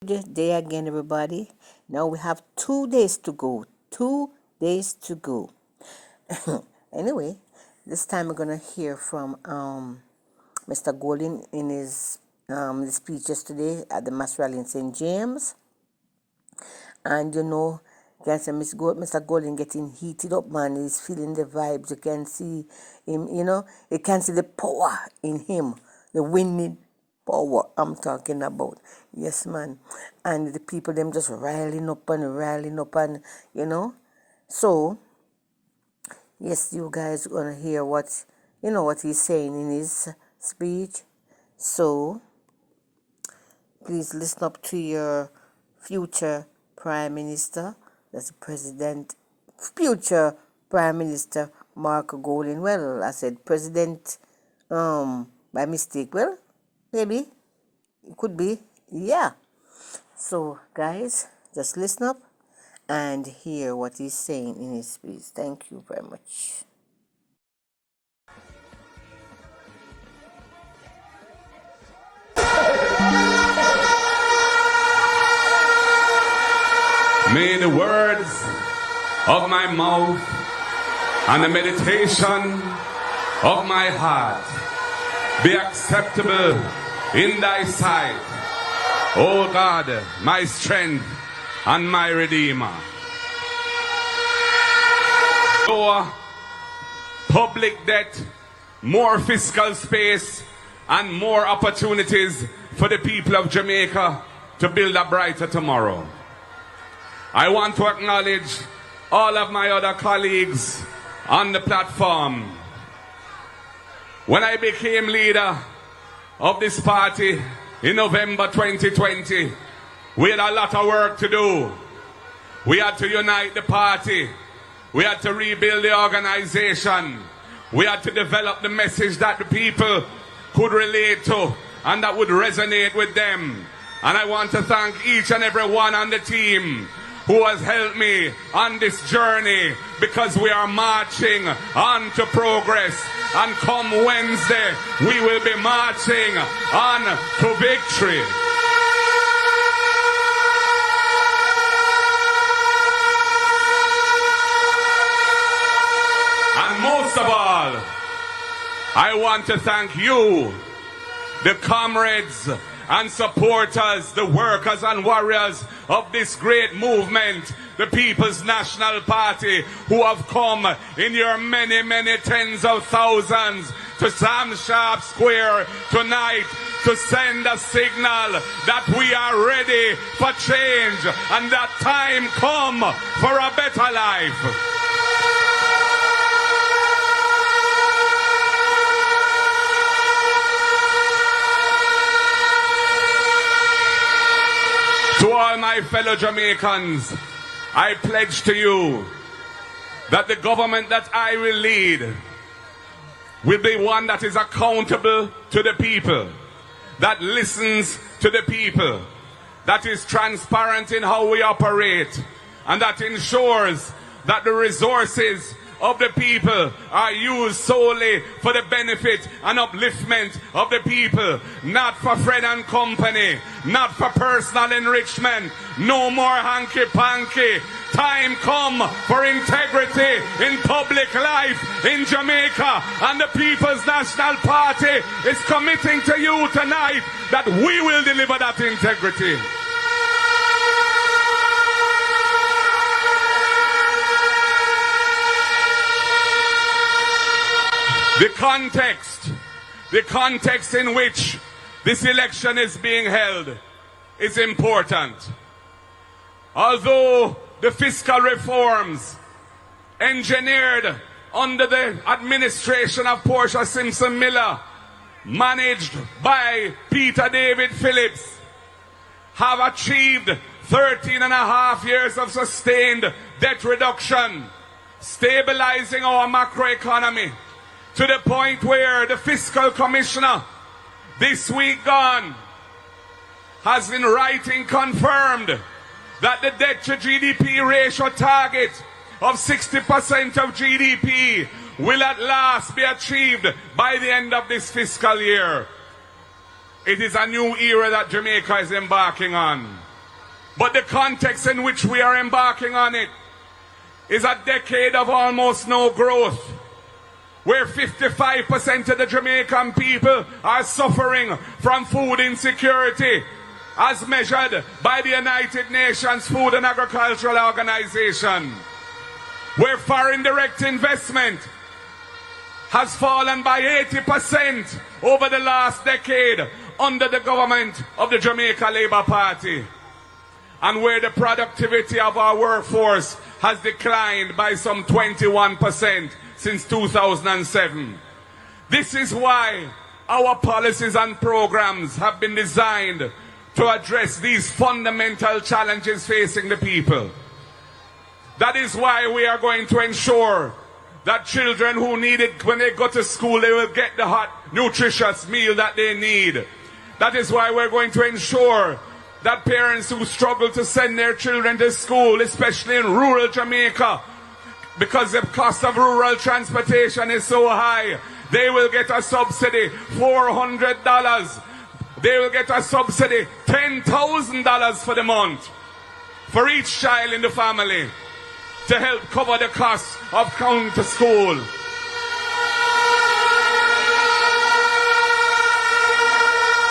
day again, everybody. Now we have 2 days to go. 2 days to go. Anyway, this time we're gonna hear from Mr. Golden in his speech yesterday at the mass rally in St. James. And you can see Mr. Golden getting heated up, man. He's feeling the vibes. You can see him, you can see the power in him, the winning power I'm talking about. Yes, man. And the people, them just riling up and, So, yes, you guys gonna hear what he's saying in his speech. So, please listen up to your future Prime Minister, that's future Prime Minister Mark Golden. Well, I said President by mistake. Well, maybe it could be, yeah. So, guys, just listen up and hear what he's saying in his speech. Thank you very much. May the words of my mouth and the meditation of my heart be acceptable in thy sight, O God, my strength and my Redeemer. Lower public debt, more fiscal space, and more opportunities for the people of Jamaica to build a brighter tomorrow. I want to acknowledge all of my other colleagues on the platform. When I became leader of this party in November 2020, we had a lot of work to do. We had to unite the party. We had to rebuild the organization. We had to develop the message that the people could relate to and that would resonate with them. And I want to thank each and every one on the team who has helped me on this journey, because we are marching on to progress. And come Wednesday, we will be marching on to victory. And most of all, I want to thank you, the comrades and supporters, the workers and warriors of this great movement, the People's National Party, who have come in your many, many tens of thousands to Sam Sharp Square tonight to send a signal that we are ready for change and that time come for a better life. To all my fellow Jamaicans, I pledge to you that the government that I will lead will be one that is accountable to the people, that listens to the people, that is transparent in how we operate, and that ensures that the resources of the people are used solely for the benefit and upliftment of the people, not for friend and company, not for personal enrichment. No more hanky-panky. Time come for integrity in public life in Jamaica, and the People's National Party is committing to you tonight that we will deliver that integrity. The context in which this election is being held is important. Although the fiscal reforms engineered under the administration of Portia Simpson Miller, managed by Peter David Phillips, have achieved 13 and a half years of sustained debt reduction, stabilizing our macroeconomy, to the point where the fiscal commissioner this week gone has in writing confirmed that the debt to GDP ratio target of 60% of GDP will at last be achieved by the end of this fiscal year. It is a new era that Jamaica is embarking on. But the context in which we are embarking on it is a decade of almost no growth, where 55% of the Jamaican people are suffering from food insecurity, as measured by the United Nations Food and Agricultural Organization, where foreign direct investment has fallen by 80% over the last decade under the government of the Jamaica Labour Party, and where the productivity of our workforce has declined by some 21% since 2007. This is why our policies and programs have been designed to address these fundamental challenges facing the people. That is why we are going to ensure that children who need it when they go to school, they will get the hot, nutritious meal that they need. That is why we're going to ensure that parents who struggle to send their children to school, especially in rural Jamaica, because the cost of rural transportation is so high, they will get a subsidy, $400. They will get a subsidy, $10,000 for the month, for each child in the family, to help cover the cost of going to school.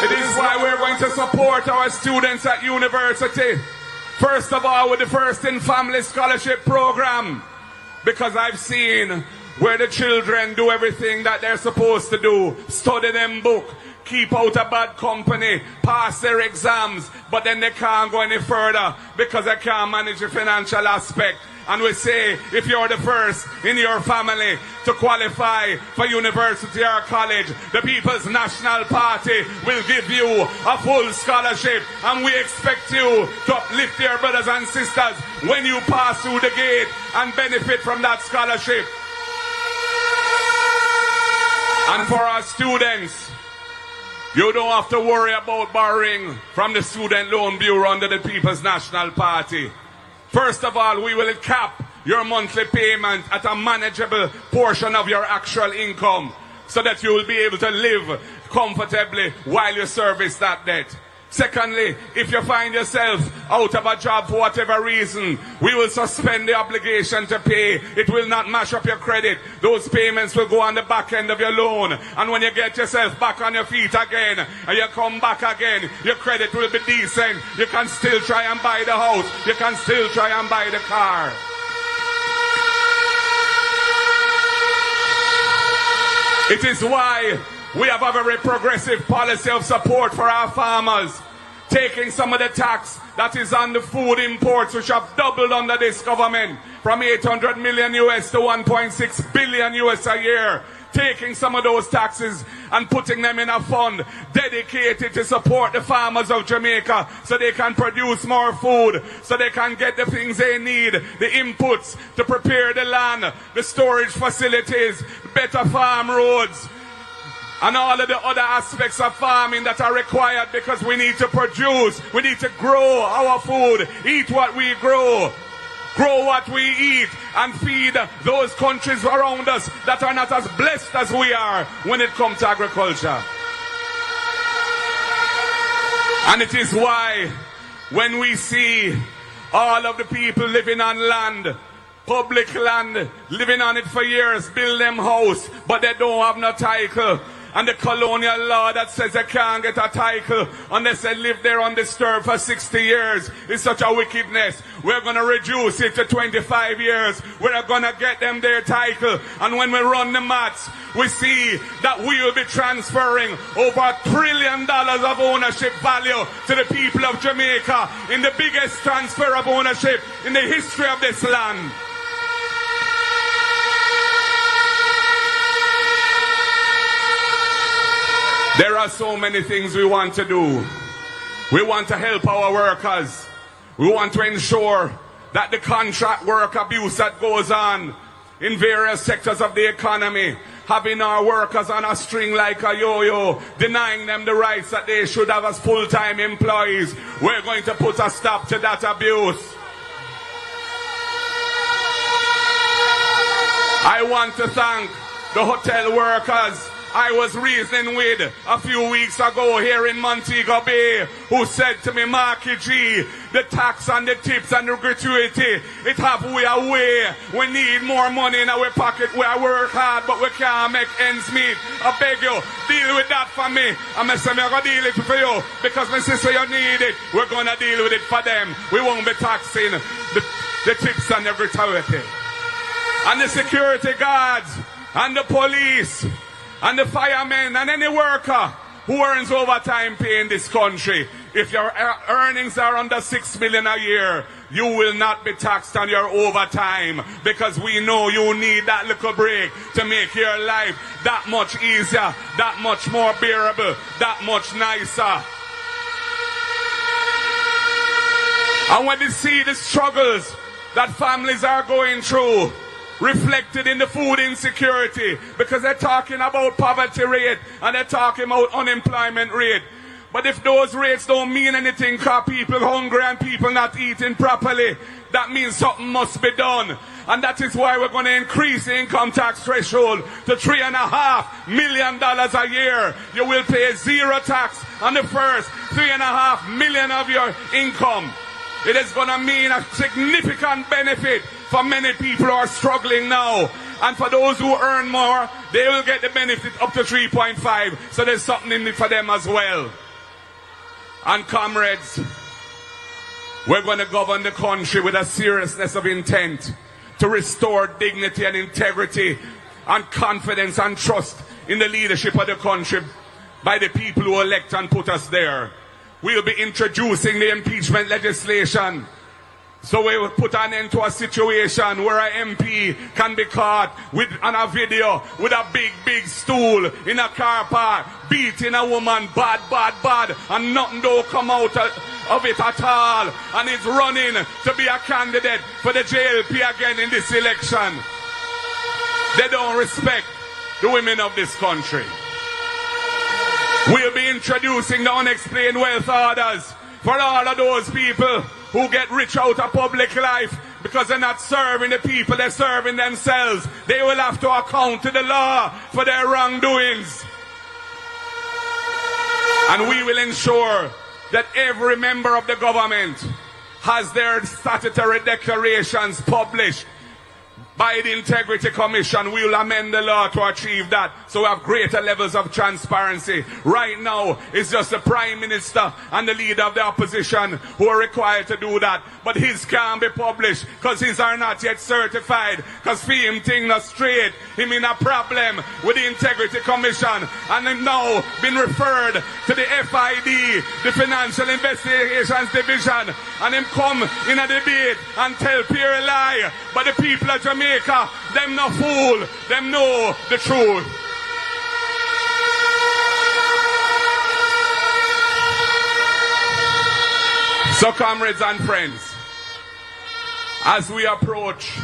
It is why we're going to support our students at university. First of all, with the First in Family Scholarship Program, because I've seen where the children do everything that they're supposed to do, study them book, keep out of bad company, pass their exams, but then they can't go any further because they can't manage the financial aspect. And we say, if you're the first in your family to qualify for university or college, the People's National Party will give you a full scholarship. And we expect you to uplift your brothers and sisters when you pass through the gate and benefit from that scholarship. And for our students, you don't have to worry about borrowing from the Student Loan Bureau under the People's National Party. First of all, we will cap your monthly payment at a manageable portion of your actual income so that you will be able to live comfortably while you service that debt. Secondly, if you find yourself out of a job for whatever reason, we will suspend the obligation to pay. It will not mash up your credit. Those payments will go on the back end of your loan. And when you get yourself back on your feet again, and you come back again, your credit will be decent. You can still try and buy the house. You can still try and buy the car. It is why we have a very progressive policy of support for our farmers, taking some of the tax that is on the food imports, which have doubled under this government, from 800 million US to 1.6 billion US a year, taking some of those taxes and putting them in a fund dedicated to support the farmers of Jamaica so they can produce more food, so they can get the things they need, the inputs to prepare the land, the storage facilities, better farm roads, and all of the other aspects of farming that are required, because we need to produce, we need to grow our food, eat what we grow what we eat, and feed those countries around us that are not as blessed as we are when it comes to agriculture. And it is why when we see all of the people living on land, public land, living on it for years, build them house, but they don't have no title, and the colonial law that says they can't get a title unless they live there undisturbed for 60 years is such a wickedness. We're going to reduce it to 25 years. We're going to get them their title. And when we run the maths, we see that we will be transferring over $1 trillion of ownership value to the people of Jamaica in the biggest transfer of ownership in the history of this land. There are so many things we want to do. We want to help our workers. We want to ensure that the contract work abuse that goes on in various sectors of the economy, having our workers on a string like a yo-yo, denying them the rights that they should have as full-time employees. We're going to put a stop to that abuse. I want to thank the hotel workers I was reasoning with a few weeks ago here in Montego Bay, who said to me, Marky G, the tax and the tips and the gratuity, it have we away. We need more money in our pocket. We work hard, but we can't make ends meet. I beg you, deal with that for me. I'm going to deal it for you, because my sister, you need it. We're going to deal with it for them. We won't be taxing the tips and the gratuity. And the security guards, and the police, and the firemen, and any worker who earns overtime pay in this country. If your earnings are under 6 million a year, you will not be taxed on your overtime, because we know you need that little break to make your life that much easier, that much more bearable, that much nicer. And when they see the struggles that families are going through, reflected in the food insecurity, because they're talking about poverty rate and they're talking about unemployment rate. But if those rates don't mean anything because people hungry and people not eating properly, that means something must be done. And that is why we're going to increase the income tax threshold to $3.5 million a year. You will pay zero tax on the first $3.5 million of your income. It is going to mean a significant benefit for many people who are struggling now. And for those who earn more, they will get the benefit up to 3.5. So there's something in it for them as well. And comrades, we're going to govern the country with a seriousness of intent to restore dignity and integrity and confidence and trust in the leadership of the country by the people who elect and put us there. We'll be introducing the impeachment legislation. So we will put an end to a situation where an MP can be caught on a video with a big stool in a car park, beating a woman bad, and nothing don't come out of it at all. And he's running to be a candidate for the JLP again in this election. They don't respect the women of this country. We'll be introducing the unexplained wealth orders for all of those people who get rich out of public life because they're not serving the people, they're serving themselves. They will have to account to the law for their wrongdoings. And we will ensure that every member of the government has their statutory declarations published by the Integrity Commission. We will amend the law to achieve that, so we have greater levels of transparency. Right now, it's just the Prime Minister and the leader of the opposition who are required to do that. But his can't be published because his are not yet certified. Because for him, thing not straight. Him in a problem with the Integrity Commission, and him now been referred to the FID, the Financial Investigations Division, and him come in a debate and tell pure lie. But the people of Jamaica, them no fool, them know the truth. So comrades and friends, as we approach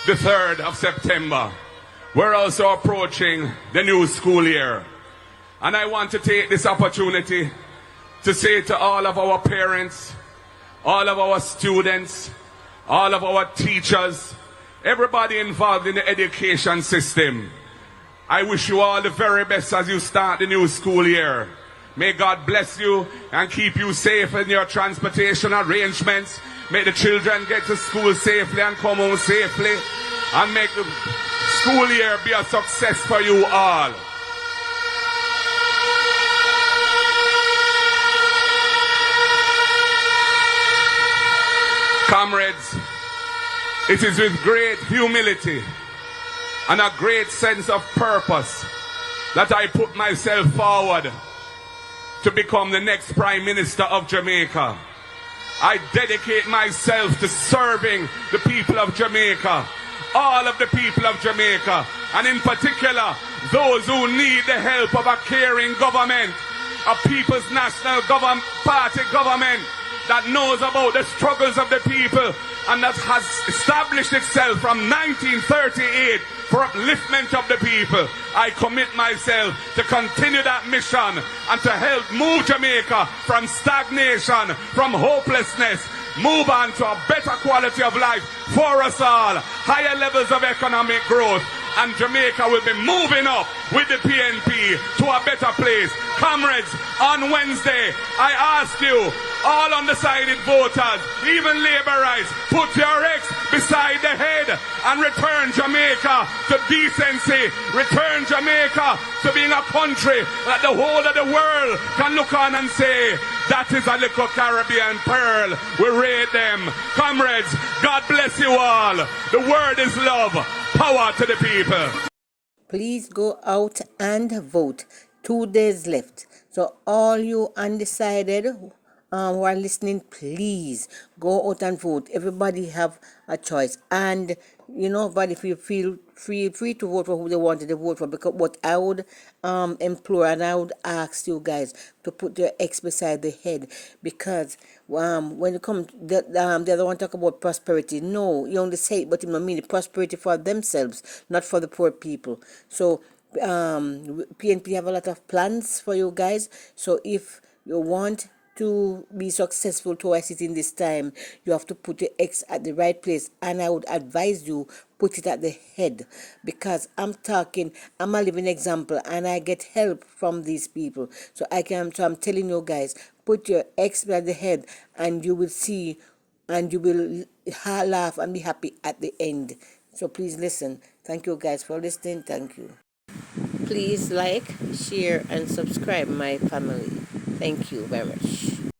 the 3rd of September, we're also approaching the new school year. And I want to take this opportunity to say to all of our parents, all of our students, all of our teachers, everybody involved in the education system, I wish you all the very best as you start the new school year. May God bless you and keep you safe in your transportation arrangements. May the children get to school safely and come home safely. And make the school year be a success for you all. Comrades, it is with great humility and a great sense of purpose that I put myself forward to become the next Prime Minister of Jamaica. I dedicate myself to serving the people of Jamaica, all of the people of Jamaica, and in particular, those who need the help of a caring government, a People's National Party government that knows about the struggles of the people and that has established itself from 1938 for upliftment of the people. I commit myself to continue that mission and to help move Jamaica from stagnation, from hopelessness, move on to a better quality of life for us all, higher levels of economic growth, and Jamaica will be moving up with the PNP to a better place. Comrades, on Wednesday, I ask you, all undecided voters, even laborites, put your ex beside the head and return Jamaica to decency. Return Jamaica to being a country that the whole of the world can look on and say, that is a little Caribbean pearl. We rate them. Comrades, God bless you all. The word is love. Power to the people. Please go out and vote. 2 days left. So all you undecided who are listening, please go out and vote. Everybody have a choice. And but if you feel free to vote for who they wanted to vote for, because what I would implore and I would ask you guys to put your X beside the head, because when it comes the other one talk about prosperity. No, you only say it, but it mean prosperity for themselves, not for the poor people. So PNP have a lot of plans for you guys. So if you want to be successful towards it in this time, you have to put your X at the right place, and I would advise you put it at the head, because I'm a living example, and I get help from these people. So I'm telling you guys, put your X at the head, and you will see, and you will laugh and be happy at the end. So please listen. Thank you guys for listening. Thank you. Please like, share, and subscribe, my family. Thank you very much.